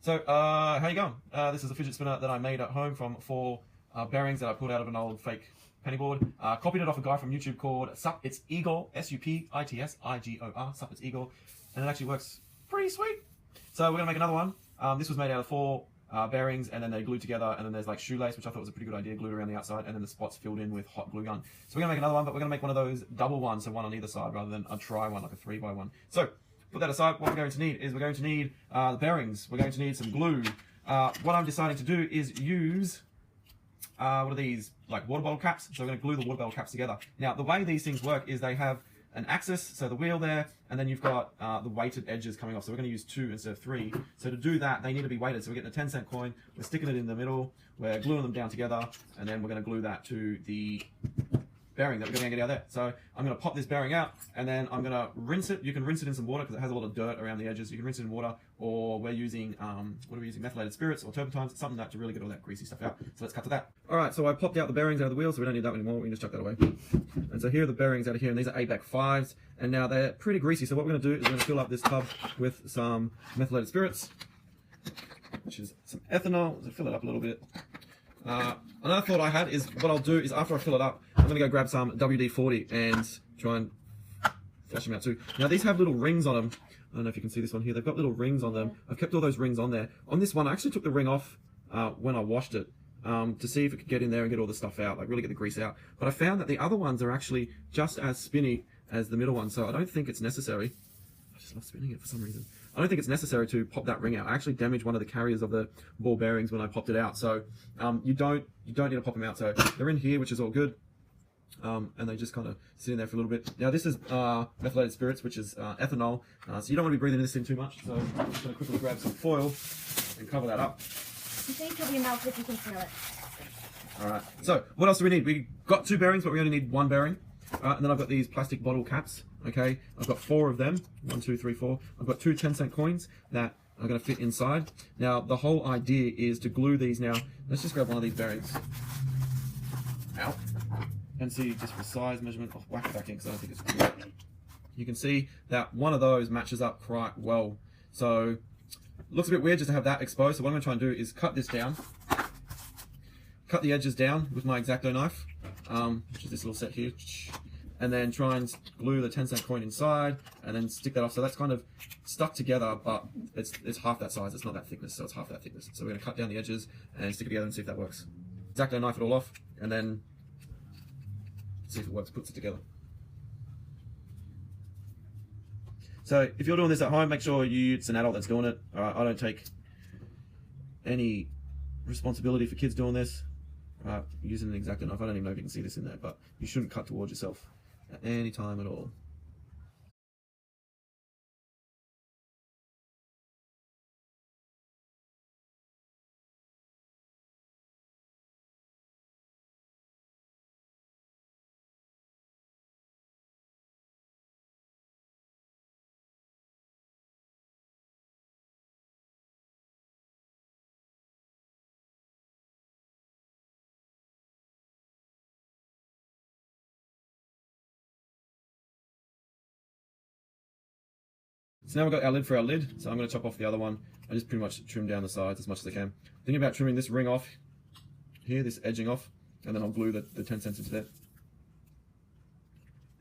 So, how you going? This is a fidget spinner that I made at home from 4 bearings that I pulled out of an old fake penny board. Copied it off a guy from YouTube called Sup It's Eagle, SUPITSIGOR, Sup It's Eagle, and it actually works pretty sweet. So we're gonna make another one. This was made out of 4 bearings, and then they glued together, and then there's like shoelace, which I thought was a pretty good idea, glued around the outside, and then the spots filled in with hot glue gun. So we're gonna make another one, but we're gonna make one of those double ones, so one on either side rather than a tri one, like a 3x1. So put that aside. What we're going to need is the bearings. We're going to need some glue. What I'm deciding to do is use what are these, like water bottle caps. So we're going to glue the water bottle caps together. Now the way these things work is they have an axis, so the wheel there, and then you've got the weighted edges coming off. So we're going to use 2 instead of 3. So to do that, they need to be weighted. So we're getting a 10-cent coin, we're sticking it in the middle, we're gluing them down together, and then we're going to glue that to the bearing that we're going to get out there. So I'm going to pop this bearing out, and then I'm going to rinse it. You can rinse it in some water because it has a lot of dirt around the edges. You can rinse it in water, or we're using what are we using? Methylated spirits or turpentines, something that to really get all that greasy stuff out. So let's cut to that. All right, so I popped out the bearings out of the wheel, so we don't need that anymore. We can just chuck that away. And so here are the bearings out of here, and these are 8x5s, and now they're pretty greasy. So what we're going to do is we're going to fill up this tub with some methylated spirits, which is some ethanol. So fill it up a little bit. Another thought I had is what I'll do is after I fill it up, I'm going to go grab some WD-40 and try and flush them out too. Now these have little rings on them. I don't know if you can see this one here. They've got little rings on them. I've kept all those rings on there. On this one, I actually took the ring off when I washed it to see if it could get in there and get all the stuff out, like really get the grease out. But I found that the other ones are actually just as spinny as the middle one, so I don't think it's necessary. I just love spinning it for some reason. I don't think it's necessary to pop that ring out. I actually damaged one of the carriers of the ball bearings when I popped it out. So you don't need to pop them out. So they're in here, which is all good. And they just kind of sit in there for a little bit. Now this is methylated spirits, which is ethanol. So you don't want to be breathing this in too much. So I'm just going to quickly grab some foil and cover that up. You say cover your mouth if you can smell it. All right. So what else do we need? We got 2 bearings, but we only need 1 bearing. And then I've got these plastic bottle caps. Okay, I've got 4 of them. 1, 2, 3, 4. I've got 2 10-cent coins that are going to fit inside. Now the whole idea is to glue these. Now let's just grab one of these bearings out and see just for size measurement. I'll whack it back in because I don't think it's good. You can see that one of those matches up quite well. So looks a bit weird just to have that exposed. So what I'm going to try and do is cut this down, cut the edges down with my X-Acto knife, which is this little set here, and then try and glue the 10-cent coin inside and then stick that off. So that's kind of stuck together, but it's half that size. It's not that thickness, so it's half that thickness. So we're going to cut down the edges and stick it together and see if that works. X-Acto knife it all off and then see if it works, puts it together. So if you're doing this at home, make sure it's an adult that's doing it. I don't take any responsibility for kids doing this. Using an X-Acto knife, I don't even know if you can see this in there, but you shouldn't cut towards yourself at any time at all. So now we've got our lid for our lid, so I'm going to chop off the other one. I just pretty much trim down the sides as much as I can. Thinking about trimming this ring off here, this edging off, and then I'll glue the 10 cents into there.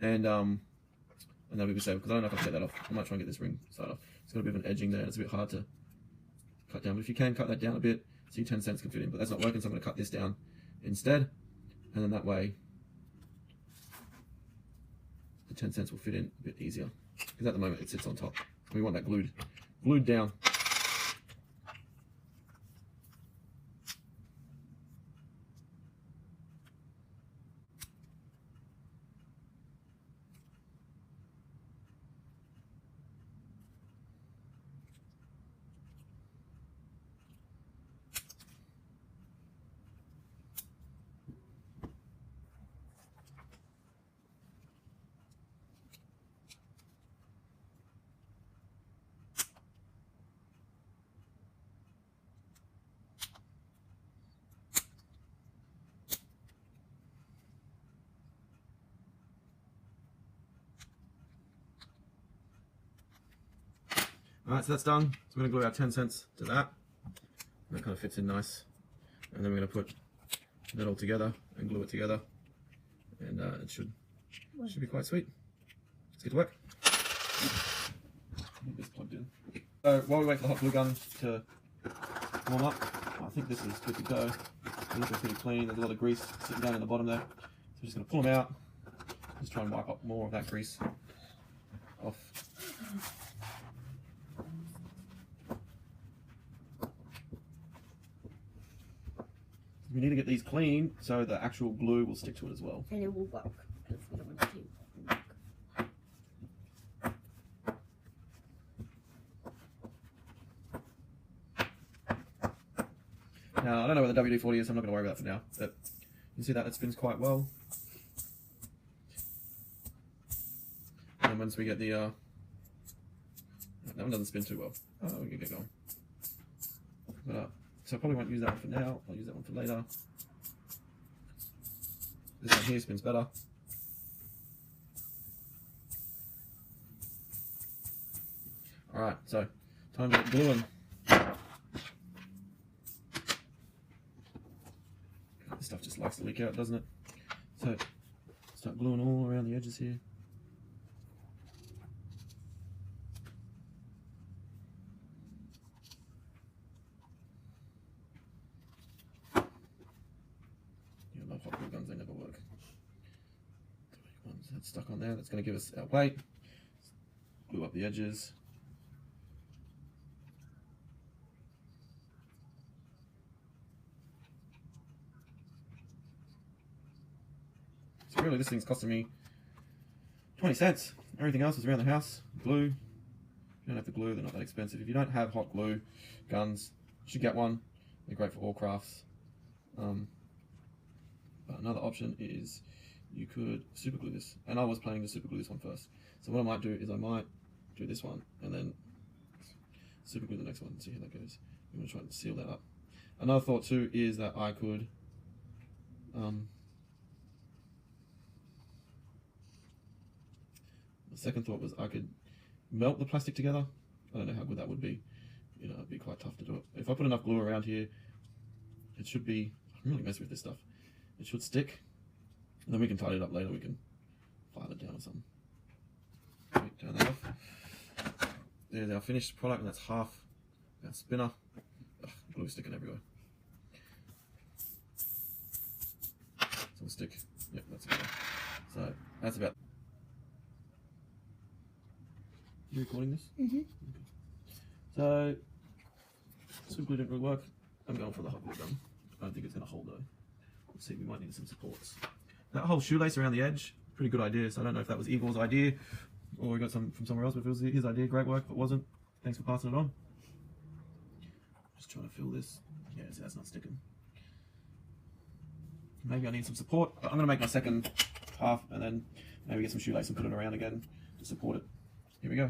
And that'll be safe, because I don't know if I can get that off. I might try and get this ring side off. It's got a bit of an edging there, and it's a bit hard to cut down. But if you can, cut that down a bit, so your 10 cents can fit in. But that's not working, so I'm going to cut this down instead. And then that way, the 10 cents will fit in a bit easier. Because at the moment, it sits on top. We want that glued down. Alright, so that's done. So we're going to glue our 10 cents to that. That kind of fits in nice. And then we're going to put that all together and glue it together. And it should be quite sweet. Let's get to work. Get this plugged in. So while we wait for the hot glue gun to warm up, I think this is good to go. They're looking pretty clean. There's a lot of grease sitting down in the bottom there. So we're just going to pull them out. Just try and wipe up more of that grease off. We need to get these clean so the actual glue will stick to it as well. And it will work. Because we don't want it to work. Now, I don't know where the WD-40 is, so I'm not going to worry about that for now. But you can see that it spins quite well. And once we get the... that one doesn't spin too well. Oh, we can get going. But, so I probably won't use that one for now. I'll use that one for later. This one here spins better. Alright, so time to get gluing. This stuff just likes to leak out, doesn't it? So start gluing all around the edges here. Hot glue guns, they never work. Once that's stuck on there, that's going to give us our plate. Glue up the edges. So really this thing's costing me 20 cents. Everything else is around the house. Glue. You don't have the glue, they're not that expensive. If you don't have hot glue guns, you should get one. They're great for all crafts. But another option is you could super glue this, and I was planning to super glue this one first. So what I might do is I might do this one and then super glue the next one and see how that goes. I'm going to try and seal that up. Another thought too is that I could the second thought was I could melt the plastic together. I don't know how good that would be. You know, it'd be quite tough to do it. If I put enough glue around here, it should be, I'm really messing with this stuff. It should stick, and then we can tidy it up later. We can file it down or something. Wait, turn that off. There's our finished product, and that's half our spinner. Ugh, glue sticking everywhere. So we'll stick. Yep, that's about it. So that's about. You recording this? Mm-hmm. Okay. So super glue didn't really work. I'm going for the hot glue gun. I don't think it's going to hold though. Let's see, we might need some supports. That whole shoelace around the edge, pretty good idea. So I don't know if that was Igor's idea or we got some from somewhere else, but if it was his idea, great work. If it wasn't, thanks for passing it on. Just trying to fill this. Yeah, see, that's not sticking. Maybe I need some support, but I'm going to make my second half and then maybe get some shoelace and put it around again to support it. Here we go.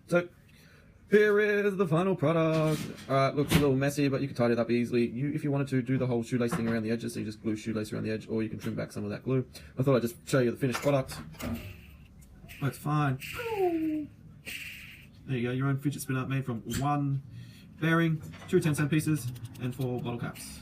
So here is the final product. Alright, looks a little messy, but you can tidy it up easily. If you wanted to do the whole shoelace thing around the edges, so you just glue shoelace around the edge, or you can trim back some of that glue. I thought I'd just show you the finished product. That's fine. There you go, your own fidget spinner made from 1 bearing, 2 10-cent pieces, and 4 bottle caps.